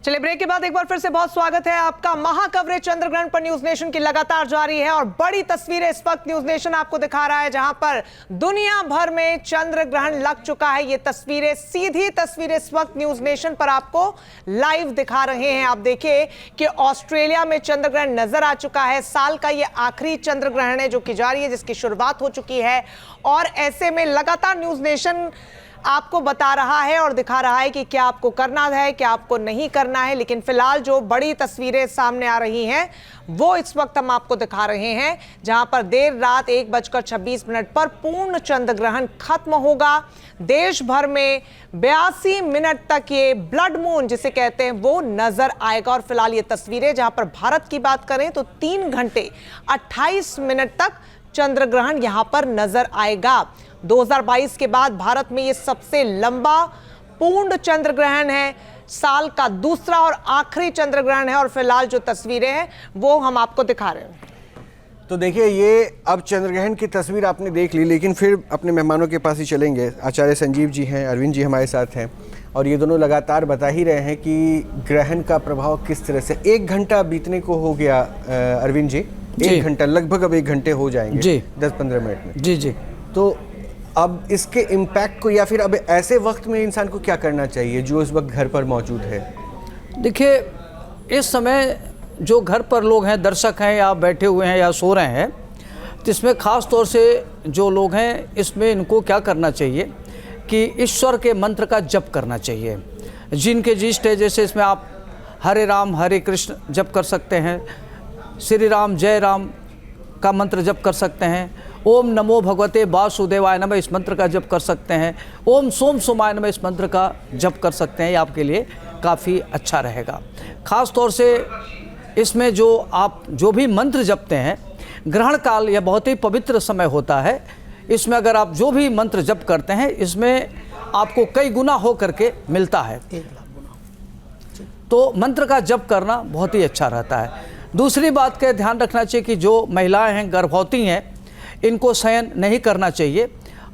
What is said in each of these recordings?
चलिए ब्रेक के बाद एक बार फिर से बहुत स्वागत है आपका। महाकवरेज चंद्रग्रहण पर न्यूज नेशन की लगातार जारी है और बड़ी तस्वीरें इस वक्त न्यूज नेशन आपको दिखा रहा है, जहां पर दुनिया भर में चंद्र ग्रहण लग चुका है। ये तस्वीरें, सीधी तस्वीरें इस वक्त न्यूज नेशन पर आपको लाइव दिखा रहे हैं। आप देखिए कि ऑस्ट्रेलिया में चंद्र ग्रहण नजर आ चुका है। साल का ये आखिरी चंद्र ग्रहण है जो की जारी है, जिसकी शुरुआत हो चुकी है और ऐसे में लगातार न्यूज नेशन आपको बता रहा है और दिखा रहा है कि क्या आपको करना है, क्या आपको नहीं करना है। लेकिन फिलहाल जो बड़ी तस्वीरें सामने आ रही हैं वो इस वक्त हम आपको दिखा रहे हैं, जहां पर देर रात 1:26 पर पूर्ण चंद्र ग्रहण खत्म होगा। देश भर में 82 मिनट तक ये ब्लड मून जिसे कहते हैं वो नजर आएगा। और फिलहाल ये तस्वीरें, जहां पर भारत की बात करें तो 3 घंटे 28 मिनट तक चंद्र ग्रहण यहां पर नजर आएगा। 2022 के बाद भारत में ये सबसे लंबा पूर्ण चंद्र ग्रहण है, साल का दूसरा और आखिरी चंद्र ग्रहण है। और फिलहाल जो तस्वीरें हैं वो हम आपको दिखा रहे हैं। तो देखिए, ये अब चंद्र ग्रहण की तस्वीर आपने देख ली, लेकिन फिर अपने मेहमानों के पास ही चलेंगे। आचार्य संजीव जी हैं, अरविंद जी हमारे साथ हैं और ये दोनों लगातार बता ही रहे हैं कि ग्रहण का प्रभाव किस तरह से। 1 घंटा बीतने को हो गया अरविंद जी, 1 घंटा लगभग, अब 1 घंटे हो जाएंगे 10-15 मिनट में। जी जी। तो अब इसके इम्पैक्ट को, या फिर अब ऐसे वक्त में इंसान को क्या करना चाहिए जो इस वक्त घर पर मौजूद है? देखिए, इस समय जो घर पर लोग हैं, दर्शक हैं या बैठे हुए हैं या सो रहे हैं, तो इसमें ख़ास तौर से जो लोग हैं इसमें इनको क्या करना चाहिए कि ईश्वर के मंत्र का जप करना चाहिए। जिनके जिष्ट है, जैसे इसमें आप हरे राम हरे कृष्ण जप कर सकते हैं, श्री राम जय राम का मंत्र जप कर सकते हैं, ओम नमो भगवते वासुदेवाय नमः इस मंत्र का जप कर सकते हैं, ओम सोम सोमाय नमः इस मंत्र का जप कर सकते हैं। ये आपके लिए काफ़ी अच्छा रहेगा। ख़ास तौर से इसमें जो आप जो भी मंत्र जपते हैं, ग्रहण काल यह बहुत ही पवित्र समय होता है। इसमें अगर आप जो भी मंत्र जप करते हैं, इसमें आपको कई गुना हो करके मिलता है। तो मंत्र का जप करना बहुत ही अच्छा रहता है। दूसरी बात का ध्यान रखना चाहिए कि जो महिलाएं हैं, गर्भवती हैं, इनको शयन नहीं करना चाहिए।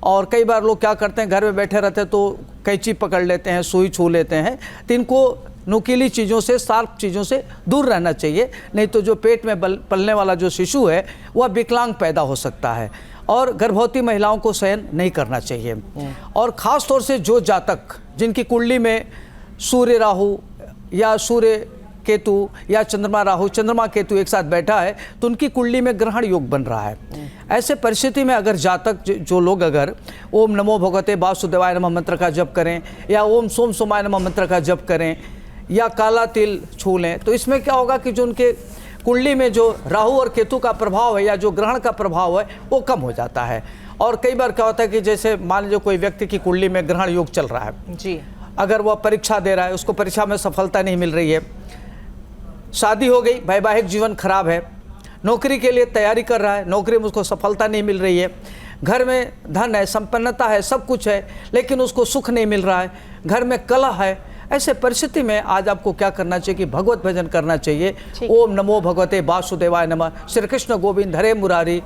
और कई बार लोग क्या करते हैं, घर में बैठे रहते हैं तो कैंची पकड़ लेते हैं, सुई छू लेते हैं। तो इनको नुकीली चीज़ों से, शार्प चीज़ों से दूर रहना चाहिए, नहीं तो जो पेट में पलने वाला जो शिशु है वह विकलांग पैदा हो सकता है। और गर्भवती महिलाओं को शयन नहीं करना चाहिए। और ख़ास तौर से जो जातक जिनकी कुंडली में सूर्य राहु या सूर्य केतु या चंद्रमा राहु, चंद्रमा केतु एक साथ बैठा है, तो उनकी कुंडली में ग्रहण योग बन रहा है। ऐसे परिस्थिति में अगर जातक जो लोग अगर ओम नमो भगवते वासुदेवाय नमः मंत्र का जप करें या ओम सोम सोमाय नमः मंत्र का जप करें या काला तिल छू लें, तो इसमें क्या होगा कि जो उनके कुंडली में जो राहु और केतु का प्रभाव है या जो ग्रहण का प्रभाव है वो कम हो जाता है। और कई बार क्या होता है कि जैसे मान लीजिए कोई व्यक्ति की कुंडली में ग्रहण योग चल रहा है जी, अगर वह परीक्षा दे रहा है, उसको परीक्षा में सफलता नहीं मिल रही है, शादी हो गई, वैवाहिक जीवन खराब है, नौकरी के लिए तैयारी कर रहा है, नौकरी में उसको सफलता नहीं मिल रही है, घर में धन है, संपन्नता है, सब कुछ है, लेकिन उसको सुख नहीं मिल रहा है, घर में कलह है, ऐसे परिस्थिति में आज आपको क्या करना चाहिए कि भगवत भजन करना चाहिए। ओम नमो भगवते वासुदेवाय नमः, श्री कृष्ण गोविंद हरे मुरारी,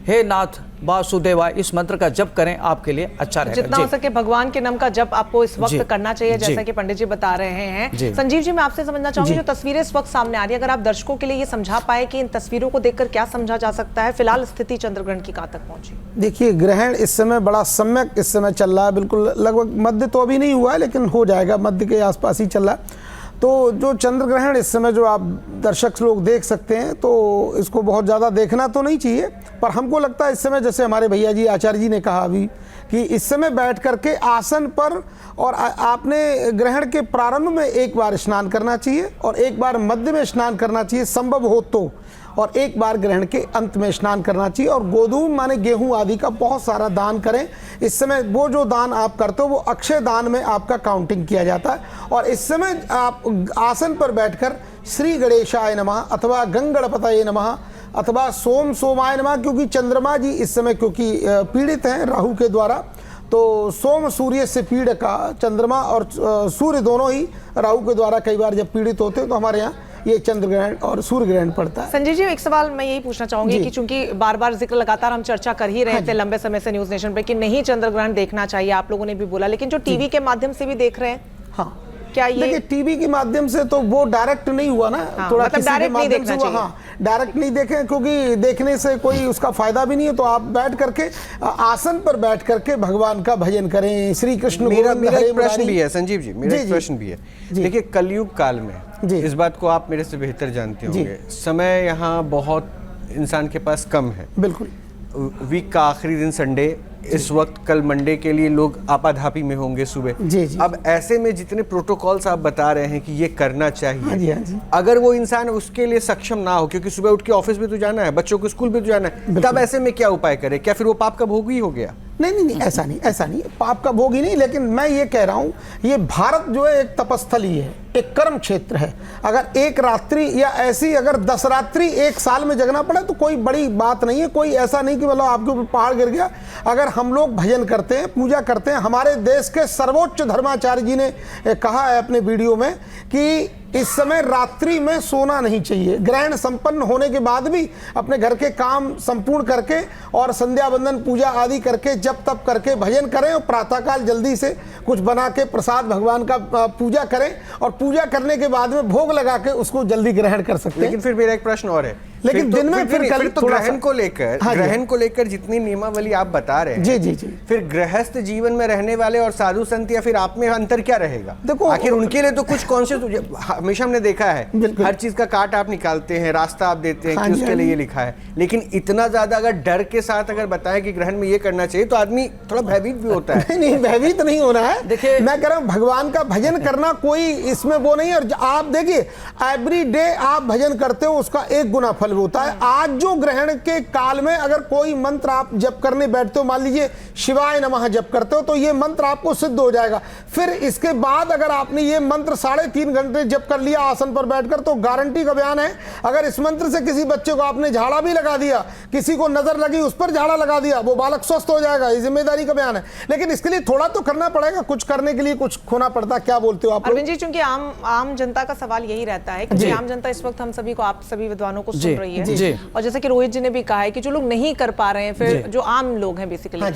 हे नाथ वासुदेवाय इस मंत्र का जप करें, आपके लिए अच्छा रहेगा। जितना हो सके भगवान के नाम का जप आपको इस वक्त करना चाहिए, जैसा कि पंडित जी बता रहे हैं। संजीव जी, मैं आपसे समझना चाहूंगी, जो तस्वीरें इस वक्त सामने आ रही है, अगर आप दर्शकों के लिए ये समझा पाए कि इन तस्वीरों को देखकर क्या समझा जा सकता है, फिलहाल स्थिति चंद्रग्रहण की कहां तक पहुंची? देखिए, ग्रहण इस समय बड़ा सम्यक इस समय चल रहा है, बिल्कुल लगभग मध्य तो अभी नहीं हुआ है, लेकिन हो जाएगा, मध्य के आसपास ही चल रहा है। तो जो चंद्र ग्रहण इस समय जो आप दर्शक लोग देख सकते हैं, तो इसको बहुत ज़्यादा देखना तो नहीं चाहिए, पर हमको लगता है इस समय, जैसे हमारे भैया जी आचार्य जी ने कहा अभी, कि इस समय बैठ करके आसन पर और आपने ग्रहण के प्रारंभ में एक बार स्नान करना चाहिए और एक बार मध्य में स्नान करना चाहिए संभव हो तो, और एक बार ग्रहण के अंत में स्नान करना चाहिए। और गोधूम माने गेहूं आदि का बहुत सारा दान करें। इस समय वो जो दान आप करते हो वो अक्षय दान में आपका काउंटिंग किया जाता है। और इस समय आप आसन पर बैठकर श्री गणेशाय नमः अथवा गंगणपतये नमः अथवा सोम सोमाय नमः, क्योंकि चंद्रमा जी इस समय क्योंकि पीड़ित हैं राहु के द्वारा, तो सोम सूर्य से पीड़ का, चंद्रमा और सूर्य दोनों ही राहु के द्वारा कई बार जब पीड़ित होते हैं, तो हमारे यहाँ ये चंद्र ग्रहण और सूर्य ग्रहण पड़ता है। संजय जी, एक सवाल मैं यही पूछना चाहूंगी कि चूंकि बार बार जिक्र लगातार हम चर्चा कर ही रहे थे लंबे समय से न्यूज नेशन पे कि नहीं चंद्र ग्रहण देखना चाहिए, आप लोगों ने भी बोला, लेकिन जो टीवी के माध्यम से भी देख रहे हैं, हाँ क्या ये देखिए टीवी के माध्यम से तो वो डायरेक्ट नहीं हुआ ना, थोड़ा मतलब किसी के डायरेक्ट नहीं माध्यम से देखना हुआ। हाँ, डायरेक्ट नहीं देखें, क्योंकि देखने से कोई उसका फायदा भी नहीं है। तो आप बैठ करके आसन पर बैठ करके भगवान का भजन करें, श्री कृष्ण मेरा गोविंद हरे एक प्रश्न मुरारी। भी है संजीव जी, मेरा जी, एक जी। प्रश्न भी है। जी। देखिए कलयुग काल में, जी। इस बात को आप मेरे से बेहतर जानते जी। होंगे, समय यहाँ बहुत इंसान के पास कम है। बिल्कुल वीक का आखिरी दिन संडे, इस वक्त कल मंडे के लिए लोग आपाधापी में होंगे सुबह। जी, जी। अब ऐसे में जितने प्रोटोकॉल्स आप बता रहे हैं कि ये करना चाहिए, हाँ जी, हाँ जी। अगर वो इंसान उसके लिए सक्षम ना हो, क्योंकि सुबह उठ के ऑफिस भी तो जाना है, बच्चों को स्कूल भी तो जाना है, तब ऐसे में क्या उपाय करे? क्या फिर वो पाप का भोगी हो गया? नहीं, ऐसा नहीं, पाप का भोग ही नहीं। लेकिन मैं ये कह रहा हूँ, ये भारत जो है एक तपस्थली है, एक कर्म क्षेत्र है। अगर एक रात्रि या ऐसी अगर 10 रात्रि एक साल में जगना पड़े तो कोई बड़ी बात नहीं है। कोई ऐसा नहीं कि मतलब आपके ऊपर पहाड़ गिर गया। अगर हम लोग भजन करते हैं, पूजा करते हैं, हमारे देश के सर्वोच्च धर्माचार्य जी ने कहा है अपने वीडियो में कि इस समय रात्रि में सोना नहीं चाहिए। ग्रहण संपन्न होने के बाद भी अपने घर के काम संपूर्ण करके और संध्या वंदन पूजा आदि करके जब तब करके भजन करें, और प्रातःकाल जल्दी से कुछ बना के प्रसाद भगवान का पूजा करें, और पूजा करने के बाद में भोग लगा के उसको जल्दी ग्रहण कर सकते हैं। लेकिन फिर मेरा एक प्रश्न और है, लेकिन दिन में फिर कल तो थोड़ा ग्रहण सा- को लेकर, हाँ जी। ग्रहण को लेकर जितनी नियमावली आप बता रहे हैं, जी, जी, जी। फिर गृहस्थ जीवन में रहने वाले और साधु संत या फिर आप में अंतर क्या रहेगा? देखो, आखिर उनके लिए तो कुछ कॉन्शियस, हमेशा हमने देखा है बिल्कुल। हर चीज का काट आप निकालते हैं, रास्ता आप देते हैं हाँ कि जी, उसके हाँ लिए जी। ये लिखा है, लेकिन इतना ज्यादा अगर डर के साथ अगर बताए कि ग्रहण में ये करना चाहिए तो आदमी थोड़ा भयभीत भी होता है। नहीं, भयभीत नहीं होना है। देखिए- मैं कह रहा हूँ भगवान का भजन करना कोई इसमें वो नहीं है। और आप देखिए एवरी डे आप भजन करते हो, उसका 1 गुना फल होता है। आज जो ग्रहण के काल में अगर कोई मंत्र आप जप करने बैठते हो, मान लीजिए शिवाय नमः जप करते हो, तो ये मंत्र आपको सिद्ध हो जाएगा। फिर इसके बाद अगर आपने ये मंत्र 3.5 घंटे जप कर लिया आसन पर बैठकर, तो गारंटी का बयान है, अगर इस मंत्र से किसी बच्चे को आपने झाड़ा भी लगा दिया, किसी को नजर लगी उस पर झाड़ा लगा दिया, वो बालक स्वस्थ हो जाएगा। ये जिम्मेदारी का बयान है। लेकिन इसके लिए थोड़ा तो करना पड़ेगा, कुछ करने के लिए कुछ खोना पड़ता है। क्या बोलते हो आप लोग? अरविंद जी, चूंकि आम जनता का सवाल यही रहता है, क्योंकि आम जनता इस वक्त हम सभी को, आप सभी विद्वानों को सुन रही है, जी। और जैसे कि रोहित जी ने भी कहा है कि जो लोग नहीं कर पा रहे हैं, फिर जो आम लोग हैं बेसिकली,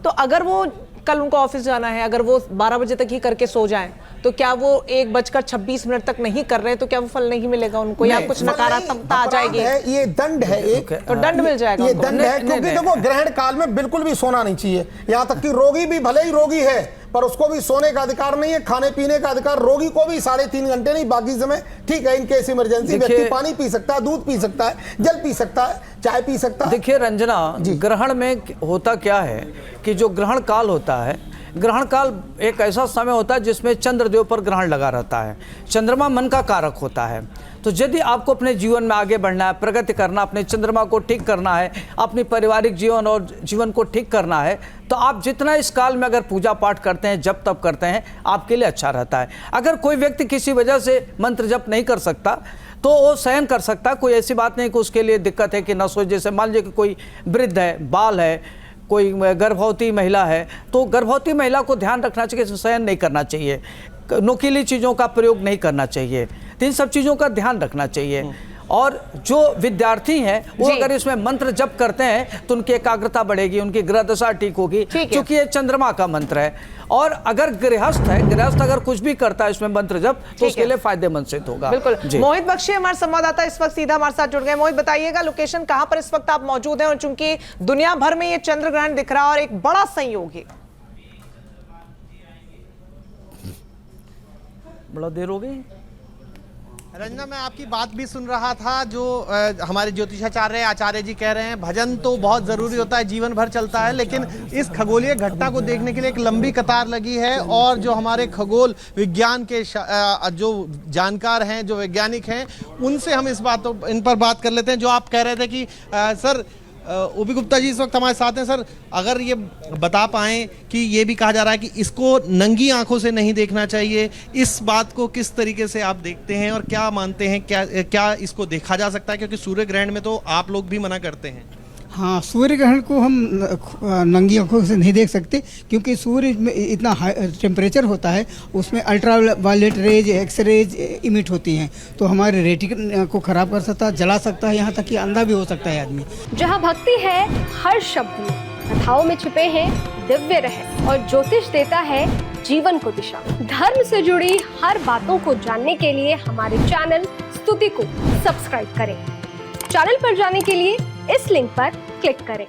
तो अगर वो कल उनको ऑफिस जाना है, अगर वो 12 बजे तक ही करके सो जाएं, तो क्या वो 1:26 तक नहीं कर रहे, तो क्या वो फल नहीं मिलेगा उनको, या कुछ नकारात्मकता आ जाएगी? ये दंड है एक, तो दंड मिल जाएगा ये उनको। दंड है, क्योंकि देखो ग्रहण काल में बिल्कुल भी सोना नहीं चाहिए। यहाँ तक कि रोगी भी, भले ही रोगी है, पर उसको भी सोने का अधिकार नहीं है, खाने पीने का अधिकार रोगी को भी 3.5 घंटे नहीं, बाकी समय ठीक है। इन केस इमरजेंसी व्यक्ति पानी पी सकता है, दूध पी सकता है, जल पी सकता है, चाय पी सकता है। देखिए रंजना, ग्रहण में होता क्या है कि जो ग्रहण काल होता है, ग्रहण काल एक ऐसा समय होता है जिसमें चंद्रदेव पर ग्रहण लगा रहता है। चंद्रमा मन का कारक होता है। तो यदि आपको अपने जीवन में आगे बढ़ना है, प्रगति करना, अपने चंद्रमा को ठीक करना है, अपनी पारिवारिक जीवन और जीवन को ठीक करना है, तो आप जितना इस काल में अगर पूजा पाठ करते हैं, जप तप करते हैं, आपके लिए अच्छा रहता है। अगर कोई व्यक्ति किसी वजह से मंत्र जप नहीं कर सकता तो वो सहन कर सकता है। कोई ऐसी बात नहीं कि उसके लिए दिक्कत है कि न सो, जैसे मान लीजिए कि कोई वृद्ध है, बाल है, कोई गर्भवती महिला है, तो गर्भवती महिला को ध्यान रखना चाहिए कि सहन नहीं करना चाहिए, नुकीली चीज़ों का प्रयोग नहीं करना चाहिए, तो इन सब चीज़ों का ध्यान रखना चाहिए। और जो विद्यार्थी हैं वो अगर इसमें मंत्र जप करते हैं तो उनकी एकाग्रता बढ़ेगी, उनकी ग्रह दशा ठीक होगी, क्योंकि ये चंद्रमा का मंत्र है। और अगर गृहस्थ है, गृहस्थ अगर कुछ भी करता है इसमें मंत्र जप, तो उसके लिए फायदेमंद सिद्ध होगा। बिल्कुल। मोहित बख्शी हमारे संवाददाता इस वक्त सीधा हमारे साथ जुड़ गए। मोहित, बताइएगा लोकेशन कहां पर इस वक्त आप मौजूद हैं, और चूंकि दुनिया भर में ये चंद्र ग्रहण दिख रहा है और एक बड़ा संयोग है। बड़ा देर हो गई रंजना, मैं आपकी बात भी सुन रहा था। जो हमारे ज्योतिषाचार्य आचार्य जी कह रहे हैं, भजन तो बहुत ज़रूरी होता है, जीवन भर चलता है, लेकिन इस खगोलीय घटना को देखने के लिए एक लंबी कतार लगी है। और जो हमारे खगोल विज्ञान के जो जानकार हैं, जो वैज्ञानिक हैं, उनसे हम इन पर बात कर लेते हैं। जो आप कह रहे थे कि सर, ओपी गुप्ता जी इस वक्त हमारे साथ हैं। सर, अगर ये बता पाएं कि ये भी कहा जा रहा है कि इसको नंगी आंखों से नहीं देखना चाहिए, इस बात को किस तरीके से आप देखते हैं और क्या मानते हैं, क्या इसको देखा जा सकता है? क्योंकि सूर्य ग्रहण में तो आप लोग भी मना करते हैं। हाँ, सूर्य ग्रहण को हम नंगी आंखों से नहीं देख सकते, क्योंकि सूर्य में इतना हाई टेम्परेचर होता है, उसमें ultraviolet rays, X rays emit होती हैं, तो हमारे रेटिना को ख़राब कर सकता है, जला सकता है, यहाँ तक कि अंधा भी हो सकता है आदमी। जहाँ भक्ति है हर शब्द में, कथाओं में छुपे हैं दिव्य रहस्य और ज्योतिष देता है जीवन को दिशा। धर्म से जुड़ी हर बातों को जानने के लिए हमारे चैनल स्तुति को सब्सक्राइब करें। चैनल पर जाने के लिए इस लिंक पर क्लिक करें।